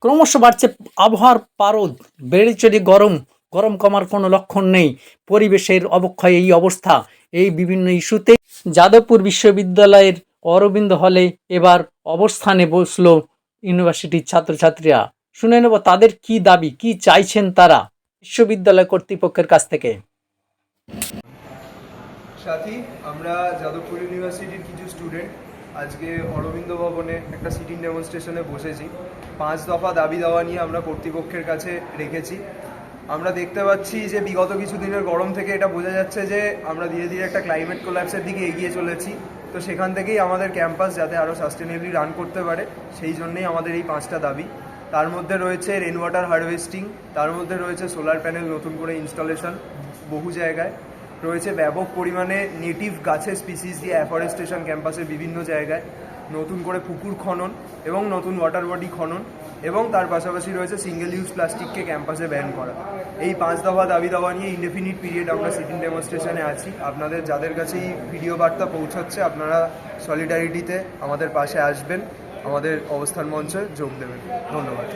ক্রমশ বাড়ছে আবহাওয়ার পারদ, বেড়ে চলে গরম, গরম কমার কোনো লক্ষণ নেই, পরিবেশের অবক্ষয় এই অবস্থা। এই বিভিন্ন ইস্যুতে যাদবপুর বিশ্ববিদ্যালয়ের অরবিন্দ হলে এবার অবস্থানে বসলো ইউনিভার্সিটির ছাত্রছাত্রীরা। শুনে নেব তাদের কি দাবি, কি চাইছেন তারা বিশ্ববিদ্যালয় কর্তৃপক্ষের কাছ থেকে। সাথী, আমরা যাদবপুর ইউনিভার্সিটির কিছু স্টুডেন্ট আজকে অরবিন্দ ভবনে একটা সিটিং ডেমনস্ট্রেশনে বসেছি। 5 দফা দাবি দাওয়া নিয়ে আমরা কর্তৃপক্ষের কাছে রেখেছি। আমরা দেখতে পাচ্ছি যে বিগত কিছু দিনের গরম থেকে এটা বোঝা যাচ্ছে যে আমরা ধীরে ধীরে একটা ক্লাইমেট কোল্যাপসের দিকে এগিয়ে চলেছি। তো সেখান থেকেই আমাদের ক্যাম্পাস যাতে আরও সাস্টেনেবলি রান করতে পারে, সেই জন্যেই আমাদের এই 5টা দাবি। তার মধ্যে রয়েছে রেন ওয়াটার হারভেস্টিং, তার মধ্যে রয়েছে সোলার প্যানেল নতুন করে ইনস্টলেশন বহু জায়গায়, রয়েছে ব্যাপক পরিমাণে নেটিভ গাছের স্পিসিস দিয়ে অ্যাফরেস্টেশন ক্যাম্পাসের বিভিন্ন জায়গায়, নতুন করে পুকুর খনন এবং নতুন ওয়াটার বডি খনন, এবং তার পাশাপাশি রয়েছে সিঙ্গেল ইউজ প্লাস্টিককে ক্যাম্পাসে ব্যান করা। এই 5 দফা দাবি দাওয়া নিয়ে ইনডেফিনিট পিরিয়ড আমরা সিটিং ডেমনস্ট্রেশনে আছি। আপনাদের যাদের কাছে এই ভিডিও বার্তা পৌঁছচ্ছে, আপনারা সলিডারিটিতে আমাদের পাশে আসবেন, আমাদের অবস্থান মঞ্চে যোগ দেবেন। ধন্যবাদ।